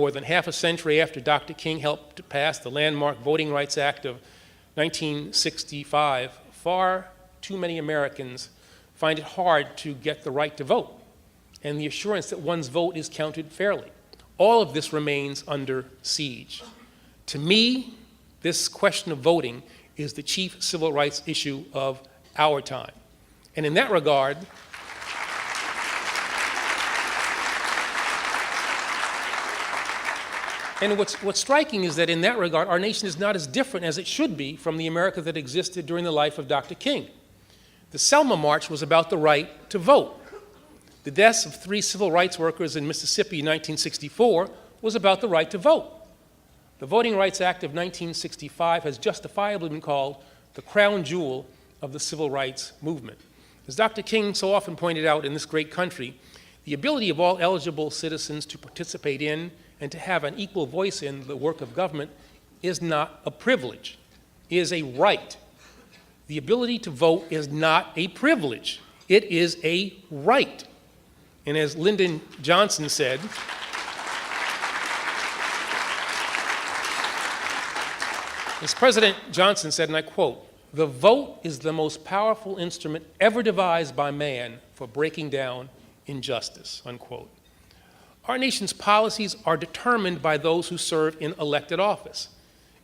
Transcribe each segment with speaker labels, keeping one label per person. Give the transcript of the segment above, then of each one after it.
Speaker 1: more than half a century after Dr. King helped to pass the landmark Voting Rights Act of 1965, far too many Americans find it hard to get the right to vote and the assurance that one's vote is counted fairly. All of this remains under siege. To me, this question of voting is the chief civil rights issue of our time. And in that regard, and what's striking is that in that regard, our nation is not as different as it should be from the America that existed during the life of Dr. King. The Selma March was about the right to vote. The deaths of 3 civil rights workers in Mississippi in 1964 was about the right to vote. The Voting Rights Act of 1965 has justifiably been called the crown jewel of the civil rights movement. As Dr. King so often pointed out, in this great country, the ability of all eligible citizens to participate in and to have an equal voice in the work of government is not a privilege, it is a right. The ability to vote is not a privilege, it is a right. And as Lyndon Johnson said, as President Johnson said, and I quote, "The vote is the most powerful instrument ever devised by man for breaking down injustice," unquote. Our nation's policies are determined by those who serve in elected office,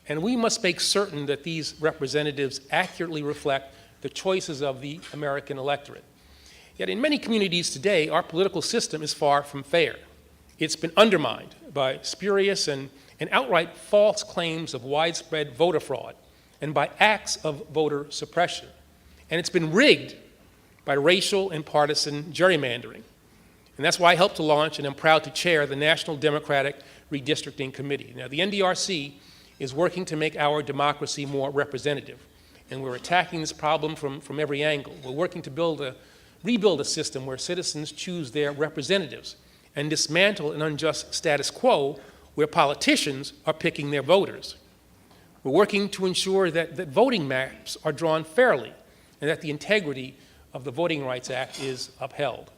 Speaker 1: and we must make certain that these representatives accurately reflect the choices of the American electorate. Yet in many communities today, our political system is far from fair. It's been undermined by spurious and outright false claims of widespread voter fraud and by acts of voter suppression. And it's been rigged by racial and partisan gerrymandering. And that's why I helped to launch and am proud to chair the National Democratic Redistricting Committee. Now, the NDRC is working to make our democracy more representative, and we're attacking this problem from every angle. We're working to rebuild a system where citizens choose their representatives and dismantle an unjust status quo where politicians are picking their voters. We're working to ensure that voting maps are drawn fairly and that the integrity of the Voting Rights Act is upheld.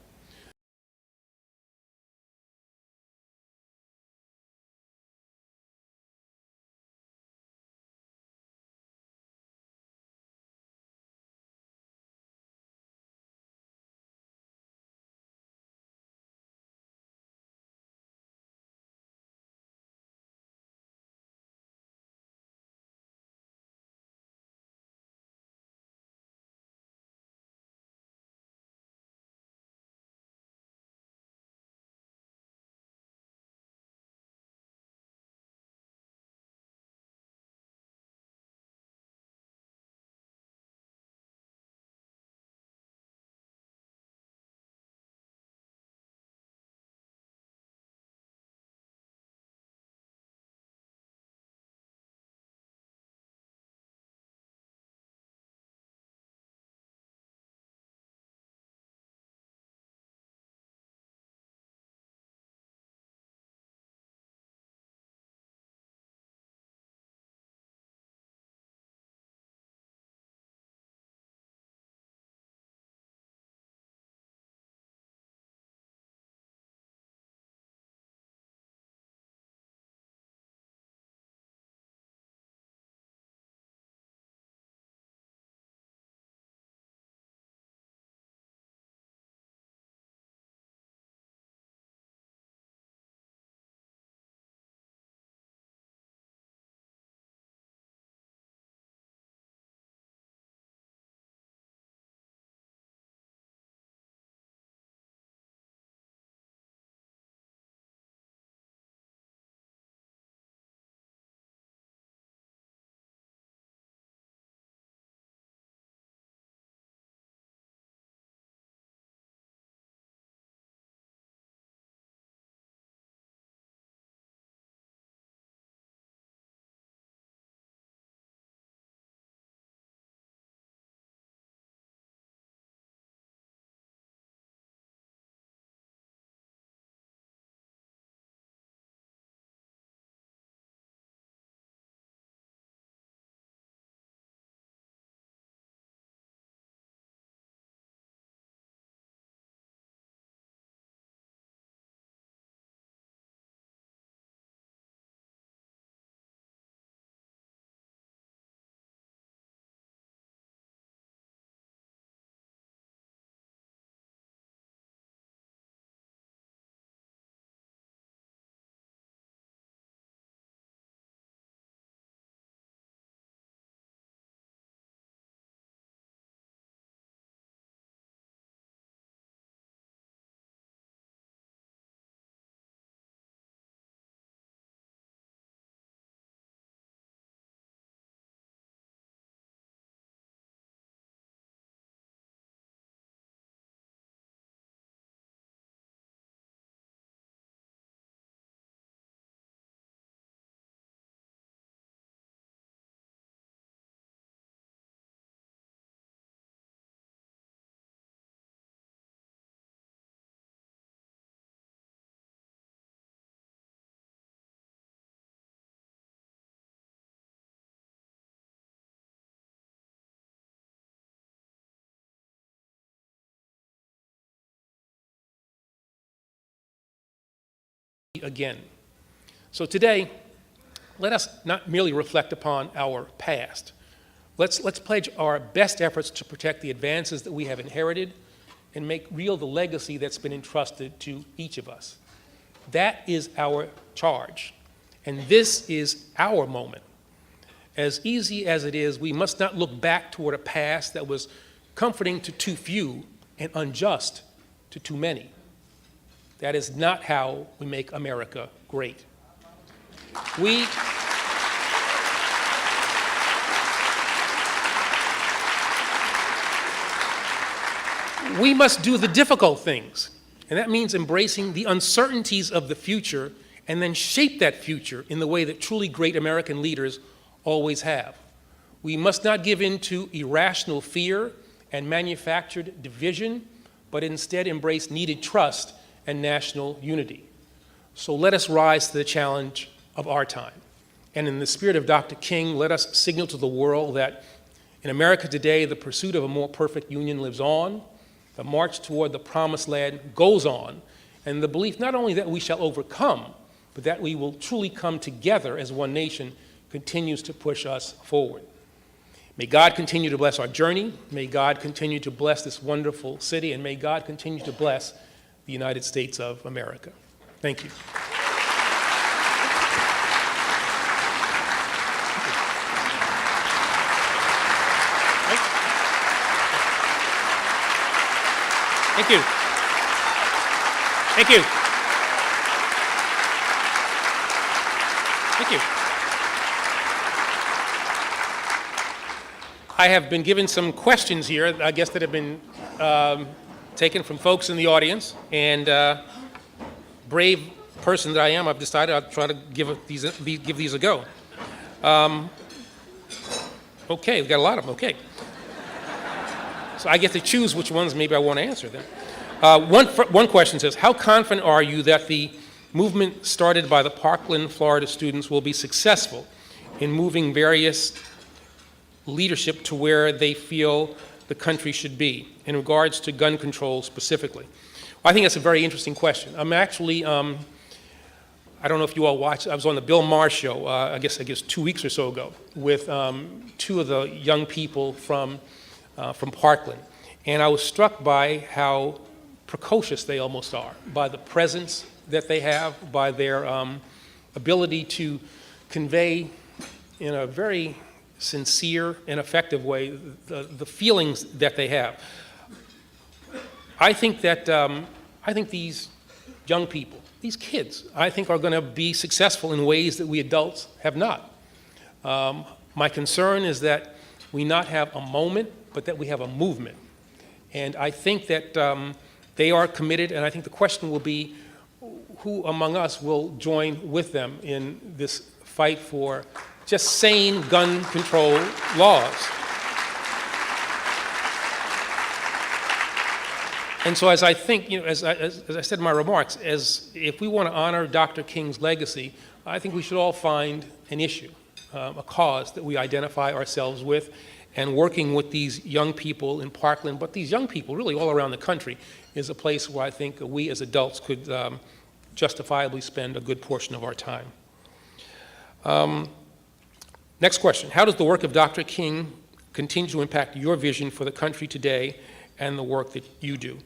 Speaker 1: again. So today, let us not merely reflect upon our past. Let's pledge our best efforts to protect the advances that we have inherited and make real the legacy that's been entrusted to each of us. That is our charge, and this is our moment. As easy as it is, we must not look back toward a past that was comforting to too few and unjust to too many. That is not how we make America great. We must do the difficult things, and that means embracing the uncertainties of the future and then shape that future in the way that truly great American leaders always have. We must not give in to irrational fear and manufactured division, but instead embrace needed trust and national unity. So let us rise to the challenge of our time. And in the spirit of Dr. King, let us signal to the world that in America today, the pursuit of a more perfect union lives on, the march toward the promised land goes on, and the belief not only that we shall overcome, but that we will truly come together as one nation continues to push us forward. May God continue to bless our journey. May God continue to bless this wonderful city, and may God continue to bless the United States of America. Thank you. Thank you. Thank you. Thank you. I have been given some questions here, I guess, that have been taken from folks in the audience, and brave person that I am, I've decided I'll try to give these a go. Okay, we've got a lot of them, okay. So I get to choose which ones maybe I want to answer then. One question says, how confident are you that the movement started by the Parkland, Florida students will be successful in moving various leadership to where they feel the country should be in regards to gun control specifically? I think that's a very interesting question. I'm actually, I don't know if you all watched, I was on the Bill Maher show, I guess 2 weeks or so ago, with two of the young people from Parkland. And I was struck by how precocious they almost are, by the presence that they have, by their ability to convey in a very sincere and effective way the feelings that they have. I think these young people, these kids, I think are going to be successful in ways that we adults have not. My concern is that we not have a moment, but that we have a movement. And I think that they are committed, and I think the question will be who among us will join with them in this fight for just sane gun control laws. And so as I think, as I said in my remarks, as if we want to honor Dr. King's legacy, I think we should all find an issue, a cause that we identify ourselves with, and working with these young people in Parkland, but these young people really all around the country, is a place where I think we as adults could justifiably spend a good portion of our time. Next question, how does the work of Dr. King continue to impact your vision for the country today and the work that you do?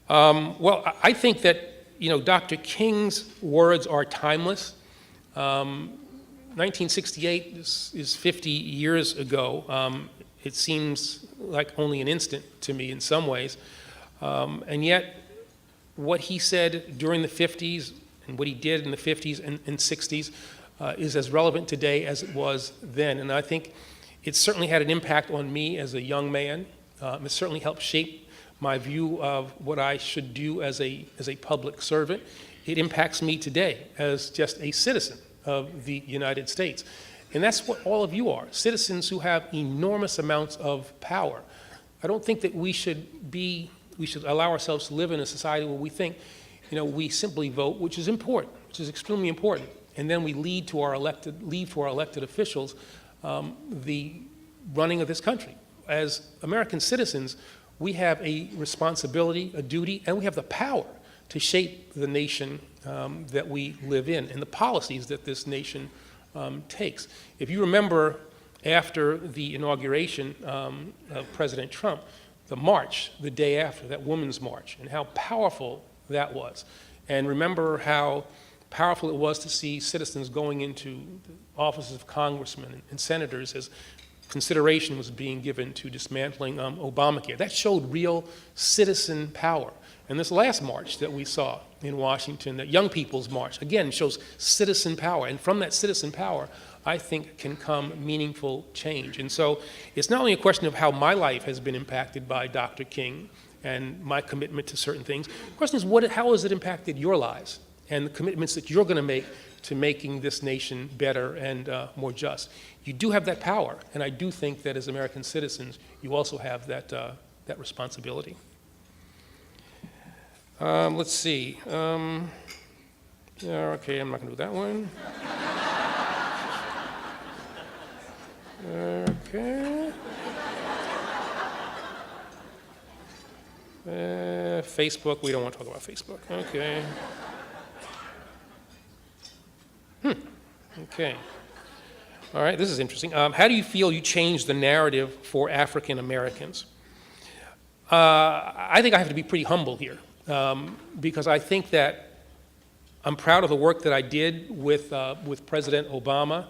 Speaker 1: Well, I think that, Dr. King's words are timeless. 1968 is 50 years ago. It seems like only an instant to me in some ways. And yet, what he said during the 50s and what he did in the 50s and 60s is as relevant today as it was then. And I think it certainly had an impact on me as a young man. It certainly helped shape my view of what I should do as a public servant. It impacts me today as just a citizen of the United States. And that's what all of you are, citizens who have enormous amounts of power. I don't think that we should allow ourselves to live in a society where we think, we simply vote, which is important, which is extremely important, and then we leave to our elected officials the running of this country. As American citizens, we have a responsibility, a duty, and we have the power to shape the nation that we live in and the policies that this nation takes. If you remember, after the inauguration of President Trump, the march the day after, that Women's March, and how powerful that was. And remember how powerful it was to see citizens going into the offices of congressmen and senators as consideration was being given to dismantling Obamacare. That showed real citizen power. And this last march that we saw in Washington, that Young People's March, again, shows citizen power. And from that citizen power, I think can come meaningful change. And so it's not only a question of how my life has been impacted by Dr. King and my commitment to certain things. The question is, how has it impacted your lives and the commitments that you're going to make to making this nation better and more just? You do have that power, and I do think that as American citizens, you also have that responsibility. Let's see. Yeah, okay, I'm not going to do that one. Okay. Facebook, we don't want to talk about Facebook. Okay. Okay. All right, this is interesting. How do you feel you changed the narrative for African Americans? I think I have to be pretty humble here because I think that I'm proud of the work that I did with President Obama.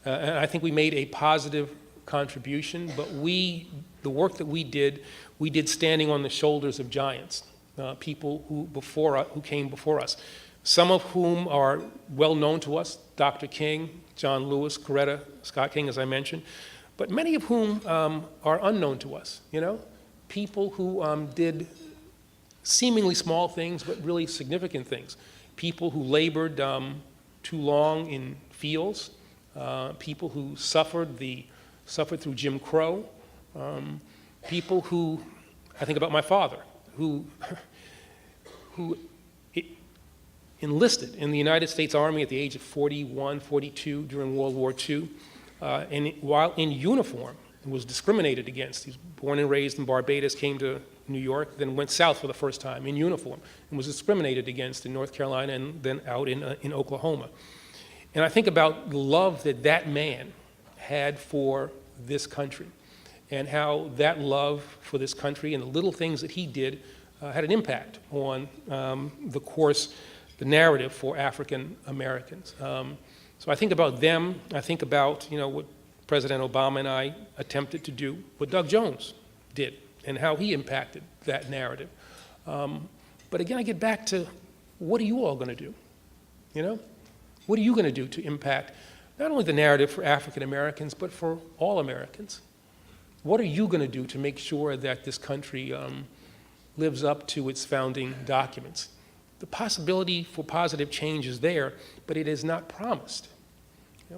Speaker 1: And I think we made a positive contribution, but the work that we did standing on the shoulders of giants, people who came before us, some of whom are well known to us, Dr. King, John Lewis, Coretta Scott King, as I mentioned, but many of whom are unknown to us, people who did seemingly small things, but really significant things, people who labored too long in fields, people who suffered through Jim Crow, people who, I think about my father, who enlisted in the United States Army at the age of 41, 42 during World War II, and while in uniform was discriminated against. He was born and raised in Barbados, came to New York, then went south for the first time in uniform, and was discriminated against in North Carolina and then out in Oklahoma. And I think about the love that that man had for this country and how that love for this country and the little things that he did had an impact on the narrative for African Americans. So I think about them. I think about what President Obama and I attempted to do, what Doug Jones did, and how he impacted that narrative. But again, I get back to, what are you all going to do? What are you going to do to impact not only the narrative for African Americans, but for all Americans? What are you going to do to make sure that this country lives up to its founding documents? The possibility for positive change is there, but it is not promised.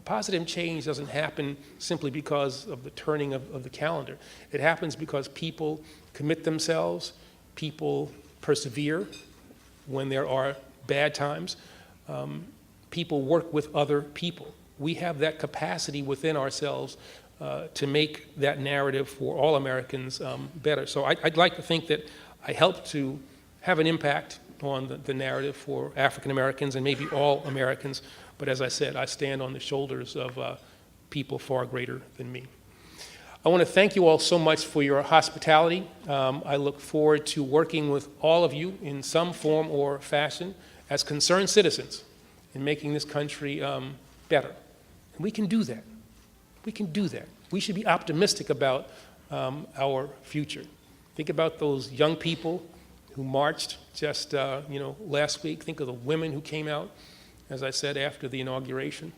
Speaker 1: Positive change doesn't happen simply because of the turning of the calendar. It happens because people commit themselves, people persevere when there are bad times, people work with other people. We have that capacity within ourselves to make that narrative for all Americans better. So I'd like to think that I helped to have an impact on the narrative for African Americans and maybe all Americans. But as I said, I stand on the shoulders of people far greater than me. I want to thank you all so much for your hospitality. I look forward to working with all of you in some form or fashion as concerned citizens in making this country better. And we can do that. We can do that. We should be optimistic about our future. Think about those young people who marched just last week. Think of the women who came out, as I said, after the inauguration.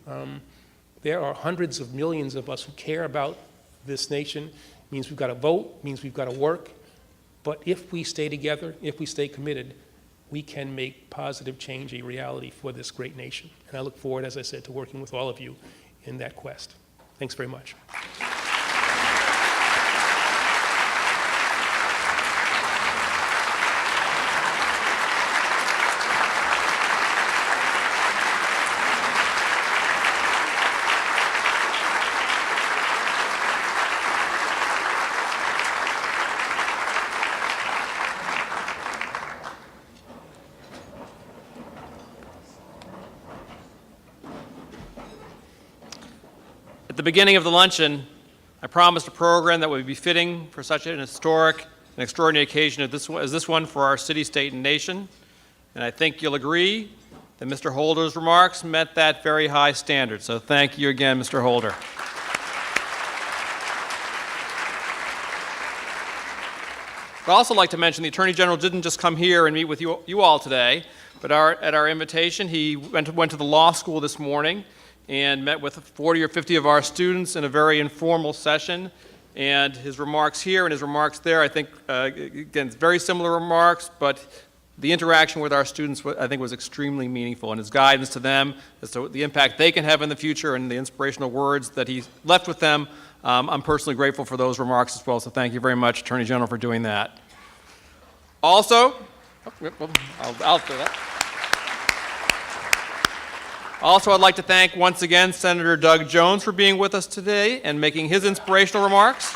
Speaker 1: There are hundreds of millions of us who care about this nation. It means we've got to vote, it means we've got to work. But if we stay together, if we stay committed, we can make positive change a reality for this great nation. And I look forward, as I said, to working with all of you in that quest. Thanks very much.
Speaker 2: At the beginning of the luncheon, I promised a program that would be fitting for such an historic and extraordinary occasion as this one for our city, state, and nation. And I think you'll agree that Mr. Holder's remarks met that very high standard. So thank you again, Mr. Holder. I'd also like to mention the Attorney General didn't just come here and meet with you all today, but at our invitation, he went to the law school this morning and met with 40 or 50 of our students in a very informal session. And his remarks here and his remarks there, I think, again, it's very similar remarks, but the interaction with our students, I think, was extremely meaningful, and his guidance to them as to the impact they can have in the future and the inspirational words that he left with them. I'm personally grateful for those remarks as well, so thank you very much, Attorney General, for doing that. Also, I'll do that. Also, I'd like to thank once again Senator Doug Jones for being with us today and making his inspirational remarks.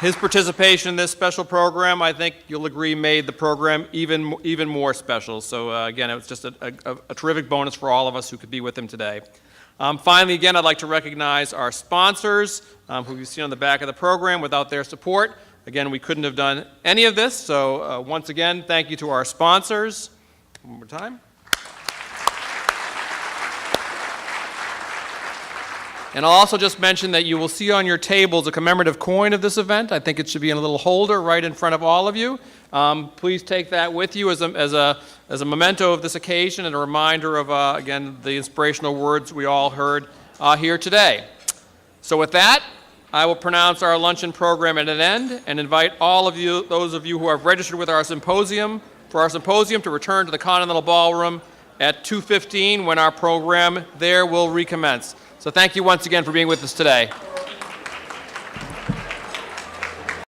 Speaker 2: His participation in this special program, I think you'll agree, made the program even more special. So again, it was just a terrific bonus for all of us who could be with him today. Finally, again, I'd like to recognize our sponsors, who you see on the back of the program. Without their support, again, we couldn't have done any of this. So once again, thank you to our sponsors. One more time. And I'll also just mention that you will see on your tables a commemorative coin of this event. I think it should be in a little holder right in front of all of you. Please take that with you as a memento of this occasion and a reminder of, again, the inspirational words we all heard here today. So with that, I will pronounce our luncheon program at an end and invite all of you, those of you who have registered with our symposium, to return to the Continental Ballroom at 2:15 when our program there will recommence. So thank you once again for being with us today.